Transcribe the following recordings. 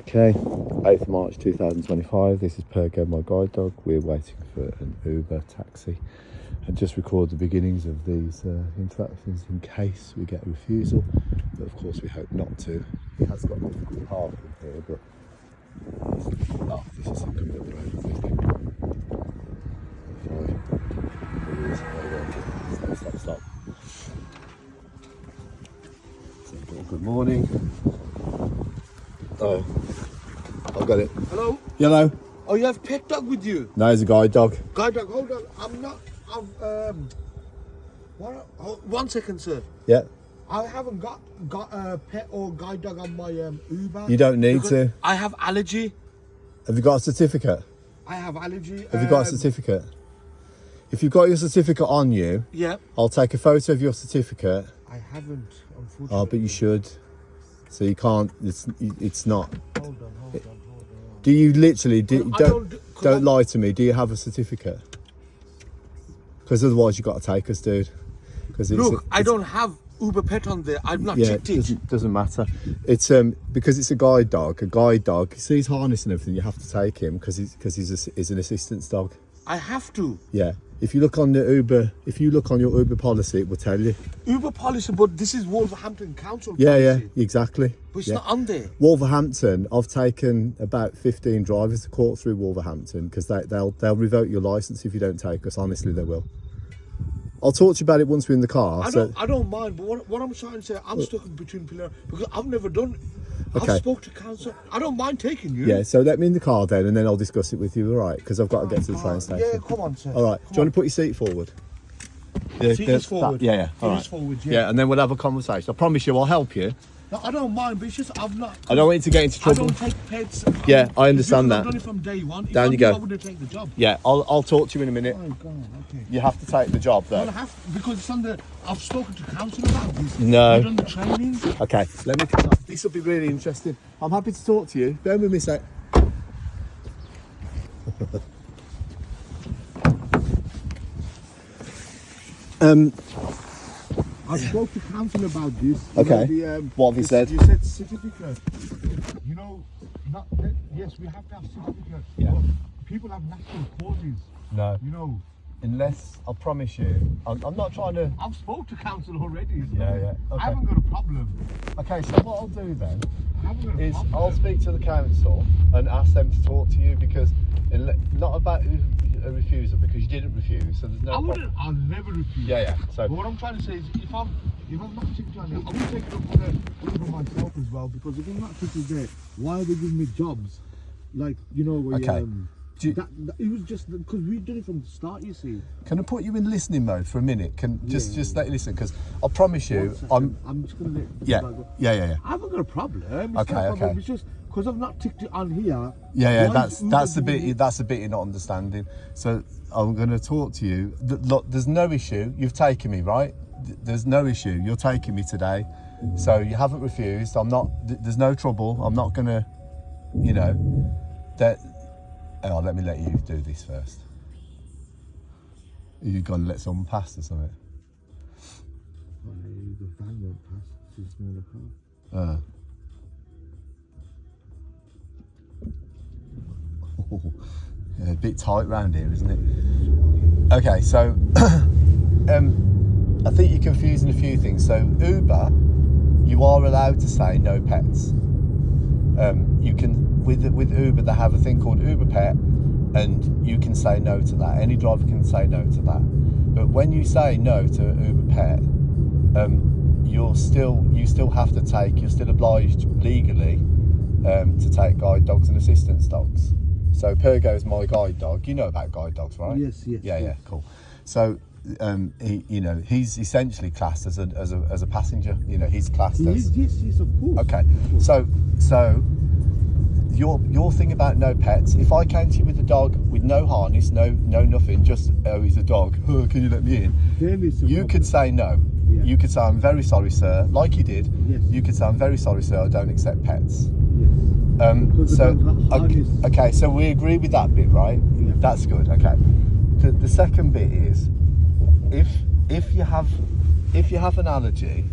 Okay, 8th March 2025, this is Pyrgo, my guide dog. We're waiting for an Uber taxi and just record the beginnings of these interactions in case we get a refusal, but of course we hope not to. He has got difficult parking here, but this is him coming up the road, Stop. So good morning. Oh, I've got it. Hello? Hello? Oh, you have pet dog with you? No, it's a guide dog. Guide dog, hold on. One second, sir. Yeah. I haven't got a pet or guide dog on my Uber. You don't need to. I have allergy. Have you got a certificate? I have allergy. Have you got a certificate? If you've got your certificate on you, yeah, I'll take a photo of your certificate. I haven't, unfortunately. Oh, but you should. So you can't. It's not. Hold on. Do you literally? Don't lie to me. Do you have a certificate? Because otherwise you've got to take us, dude. Look, I don't have Uber Pet on there. I've not checked it. Doesn't matter. It's because it's a guide dog. A guide dog. See his harness and everything. You have to take him because he's an assistance dog. I have to. Yeah. If you look on the Uber, if you look on your Uber policy, it will tell you. Uber policy, but this is Wolverhampton Council policy. Yeah, exactly. But it's not on there. Wolverhampton, I've taken about 15 drivers to court through Wolverhampton because they'll revoke your licence if you don't take us. Honestly, they will. I'll talk to you about it once we're in the car. I don't mind, but what I'm trying to say, I'm stuck between pillars because I've never done. Okay. I've spoke to council. I don't mind taking you. Yeah, so let me in the car then, and then I'll discuss it with you. All right? Because I've got to get to the train station. Yeah, come on, sir. All right. Do you want to put your seat forward? Seat is forward. Yeah. All right. It is forward. Yeah, and then we'll have a conversation. I promise you, I'll help you. No, I don't mind, but it's just I've not. I don't want you to get into trouble. I don't take pets. Yeah, I understand that. I've done it from day one. Down you go. I wouldn't take the job. Yeah, I'll talk to you in a minute. Oh God, okay. You have to take the job though. Well, I have because it's under. I've spoken to council about this. No. I've done the training. Okay, let me. This will be really interesting. I'm happy to talk to you. Bear with me a sec. I spoke to council about this. Okay. What have you said? You said certificate. You know, yes, we have to have certificate. Yeah. But people have natural causes. No. You know. Unless, I promise you, I'm not trying to... I've spoke to council already. So Yeah. Okay. I haven't got a problem. Okay, so what I'll do then is I'll speak to the council and ask them to talk to you because, not about a refusal, because you didn't refuse, so there's no problem. I'll never refuse. Yeah. So, but what I'm trying to say is, if I'm not ticked on it, I will take it up for myself as well. Because if I'm not ticked there, why are they giving me jobs? Like Okay. It was just because we did it from the start. You see. Can I put you in listening mode for a minute? Just let you listen, because I promise you, I'm just gonna let. Yeah. I haven't got a problem. It's Okay, not a problem. okay. It's just because I've not ticked it on here. Yeah. That's the bit you're not understanding. So I'm going to talk to you. Look, there's no issue. You've taken me, right? There's no issue. You're taking me today, so you haven't refused. I'm not. There's no trouble. I'm not going to, that. Oh, let me let you do this first. Are you going to let someone pass or something? The van won't pass. It's a smaller car. Yeah, a bit tight round here, isn't it? Okay, so I think you're confusing a few things. So Uber, you are allowed to say no pets. You can with Uber they have a thing called Uber Pet, and you can say no to that. Any driver can say no to that. But when you say no to Uber Pet, you still have to take. You're still obliged legally to take guide dogs and assistance dogs. So Pyrgo is my guide dog. You know about guide dogs, right? Yes. Yeah, cool. So he's essentially classed as a passenger. He's classed as. Yes, of course. Okay, so your thing about no pets. If I came to you with a dog with no harness, no nothing, just he's a dog. Oh, can you let me in? You could say no. Yeah. You could say I'm very sorry, sir, like you did. Yes. You could say I'm very sorry, sir. I don't accept pets. Yes. Okay, so we agree with that bit, right? Yeah. That's good. Okay. The second bit is if you have an allergy,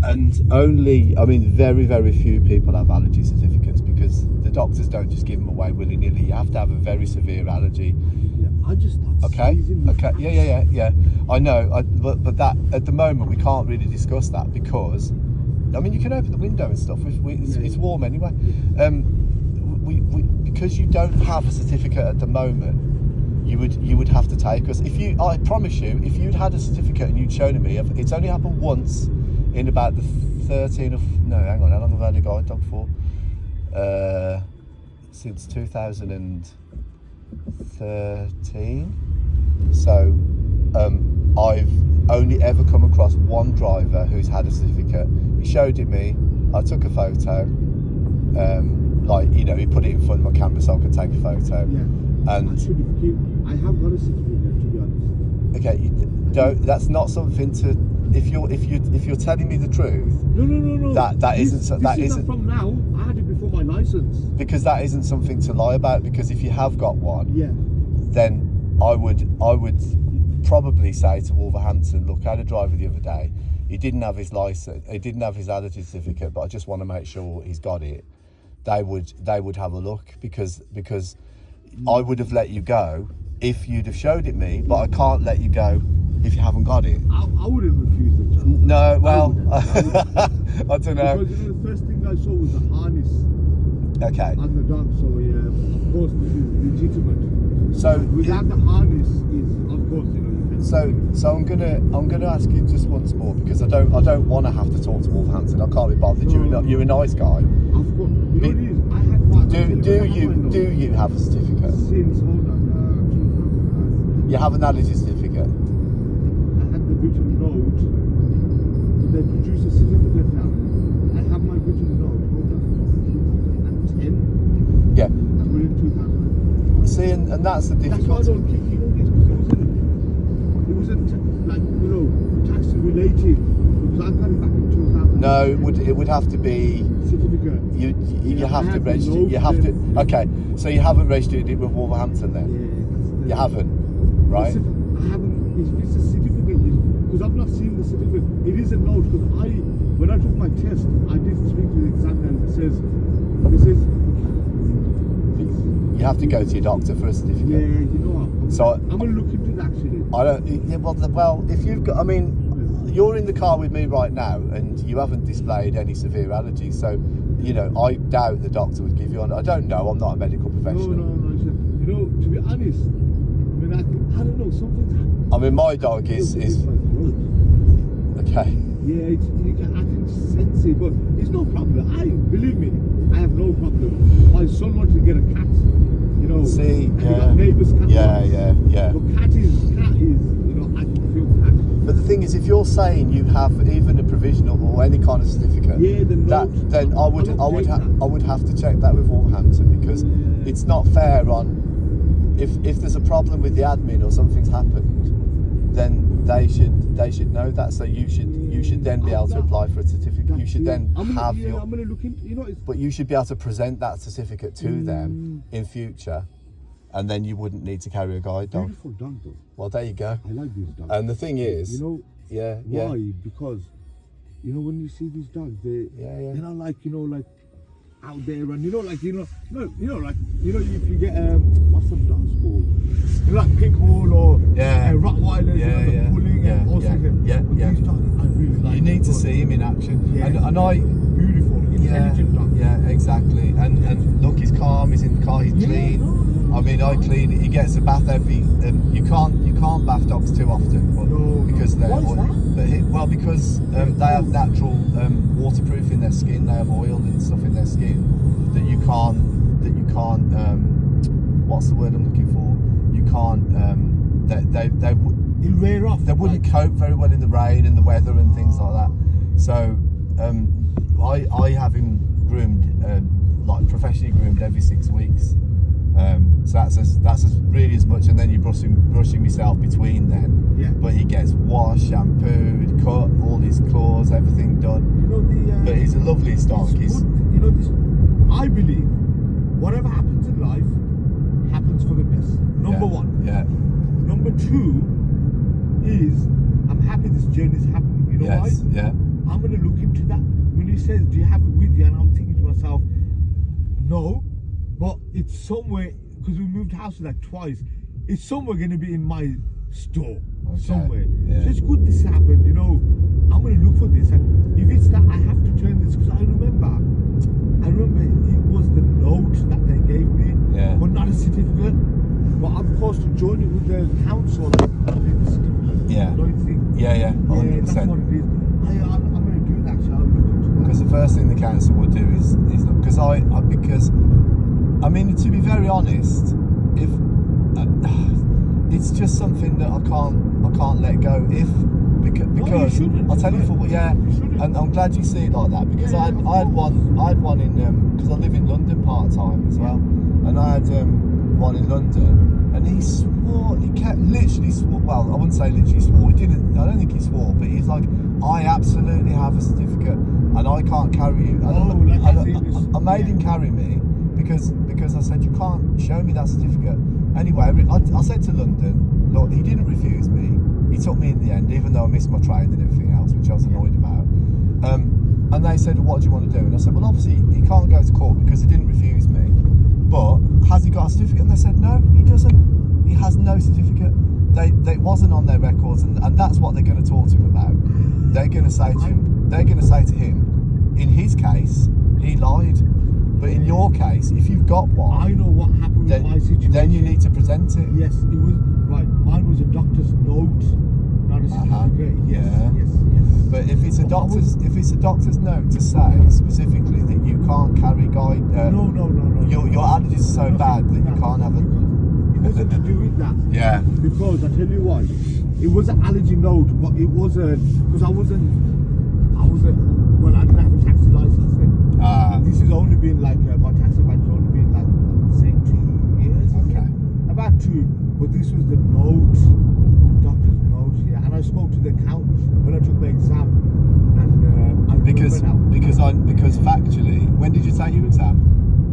And only, I mean, very, very few people have allergy certificates because the doctors don't just give them away willy-nilly. You have to have a very severe allergy. Yeah, I just start Okay, sneezing with okay, yeah. I know, but that at the moment we can't really discuss that because, I mean, you can open the window and stuff. It's warm anyway. Because you don't have a certificate at the moment, you would have to take us. I promise you, if you'd had a certificate and you'd shown it me, it's only happened once in about the 13 of no, hang on, how long have I had a guide dog for? Since 2013. So I've only ever come across one driver who's had a certificate. He showed it me. I took a photo. He put it in front of my camera so I could take a photo. Yeah. And I have got a certificate, to be honest. Okay, that's not something to. If you're telling me the truth, No. That isn't from now. I had it before my license. Because that isn't something to lie about. Because if you have got one, Yeah. then I would probably say to Wolverhampton, look, I had a driver the other day. He didn't have his license. He didn't have his allergy certificate, but I just want to make sure he's got it. They would have a look because I would have let you go if you'd have showed it me, but I can't let you go if you haven't got it. I wouldn't refuse the job. No, well, I don't know. Because the first thing I saw was the harness. Okay. On the dog, so yeah, of course this is legitimate. So without the harness is, of course, you know. So I'm gonna ask you just once more because I don't want to have to talk to Wolverhampton. I can't be bothered. No. You're a nice guy. Of course, you know what it is. I had one. Do you have a certificate? Since hold on, 2009. You have an allergy certificate. I had the written note. They produced a certificate now. I have my written note. Hold on, 2010. Yeah. And we're in 2000. See, and that's the That's why I difficulty. don't keep, you know, this because it wasn't like, you know, taxi related. Because I got it back in 2000. No, it would have to be. Certificate. You have to I had the register. note You have to. then. Okay, so you haven't registered it with Wolverhampton then. Yeah, You haven't, right? I haven't. It's a certificate because I've not seen the certificate. It is a note because when I took my test, I did speak to the examiner and it says. You have to go to your doctor for a certificate. Yeah, you know what? So I'm gonna look into that actually. I don't. Yeah, well, if you've got, I mean, you're in the car with me right now, and you haven't displayed any severe allergies. So, you know, I doubt the doctor would give you one. I don't know. I'm not a medical professional. No. You know, to be honest, I mean, I don't know. Something's happened. I mean, my dog is okay. Yeah, I can sense it, but it's no problem. Believe me, I have no problem. My son wanted to get a cat. You know, See, and he got neighbour's cat. Yeah. But cat is, you know, I can feel cat. But the thing is, if you're saying you have even a provisional or any kind of certificate, Yeah, then I would have to check that with Wolverhampton because it's not fair on if there's a problem with the admin or something's happened, then they should know that. So you should then be able to apply for a certificate. You should then I'm have gonna look into, you know, but you should be able to present that certificate to them in future, and then you wouldn't need to carry a guide dog. Beautiful dog though. Well, there you go. I like these dogs. And the thing is, you know, yeah. why? Because, you know, when you see these dogs, they're not like, you know, like out there and you know, like if you get what's some dogs called? You know, like pit bull or Rottweilers, you know, the pulling and all sorts of things. But these dogs, I really like. You need to see him in action. Yeah. And I beautiful, intelligent dog. Yeah, exactly. And look, he's calm. He's in the car. He's clean. No. I mean, I clean. He gets a bath every. You can't bath dogs too often, but because they're. Why is that? Because they have natural waterproof in their skin. They have oil and stuff in their skin that you can't. What's the word I'm looking for? You can't. He'll wear off. They wouldn't cope very well in the rain and the weather and things like that. So I have him groomed, like professionally groomed every 6 weeks. So that's as really as much, and then you're brushing yourself between then. Yeah. But he gets washed, shampooed, cut, all his claws, everything done. You know but he's a lovely dog. You know this. I believe whatever happens in life happens for the best. Number one. Yeah. Number two is I'm happy this journey is happening. You know why? Yeah. I'm gonna look into that. When he says, "Do you have it with you?" and I'm thinking to myself, no, but it's somewhere because we moved houses like twice. It's somewhere gonna be in my store somewhere. Yeah. So it's good this happened. You know, I'm gonna look for this, and if it's that, I have to turn this because I remember it was the note that they gave me, but not a certificate. But I'm supposed to join it with the council. I need the certificate. Yeah. Don't you think? Yeah, 100%. That's what it is. I'm going to do that, so I'll look into that. Because the first thing the council will do is because I mean, to be very honest, if it's just something that I can't let go. Because I'll tell you and I'm glad you see it like that, because I had one in because I live in London part time as well, and I had one in London, and he literally swore. Well, I wouldn't say literally swore. He didn't. I don't think he swore, but he's like, I absolutely have a certificate, and I can't carry you. I made him carry me because I said, you can't show me that certificate. Anyway, I said to London, look, he didn't refuse me. He took me in the end, even though I missed my train and everything else, which I was annoyed about. And they said, what do you want to do? And I said, well, obviously he can't go to court because he didn't refuse me. But has he got a certificate? And they said, no, he doesn't. He has no certificate. They wasn't on their records, and that's what they're going to talk to him about. They're going to say to him, in his case, he lied. But in your case, if you've got one, I know what happened with my situation. Then you need to present it. Yes, it was right. Mine was a doctor's note, not a certificate. Yes. But if it's a doctor's note to say specifically that you can't carry guide, no. Your allergies are so bad that you can't have it. It wasn't to do with that. Yeah. Because I tell you what, it was an allergy note, but it wasn't because I wasn't. Well, I didn't have a taxi license then. This has only been like my taxi badge has only been like say 2 years. Okay. About 2, but this was the note, doctor's note. Yeah, and I spoke to the accountant when I took my exam, and because factually, when did you take your exam?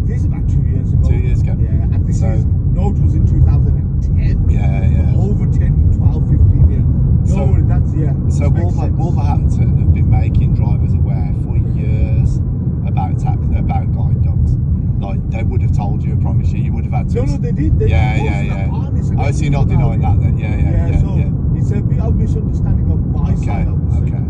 This is about 2 years ago. 2 years ago. Yeah, and this note was in 2010. Yeah. Over 10, 12, 15 years. So Wolverhampton have been making drivers aware for years about guide dogs. Like, they would have told you, I promise you, you would have had to. No, they did. Yeah. Oh, so you're not denying that then? Yeah. So it's a bit of misunderstanding on my side, I would say. Okay.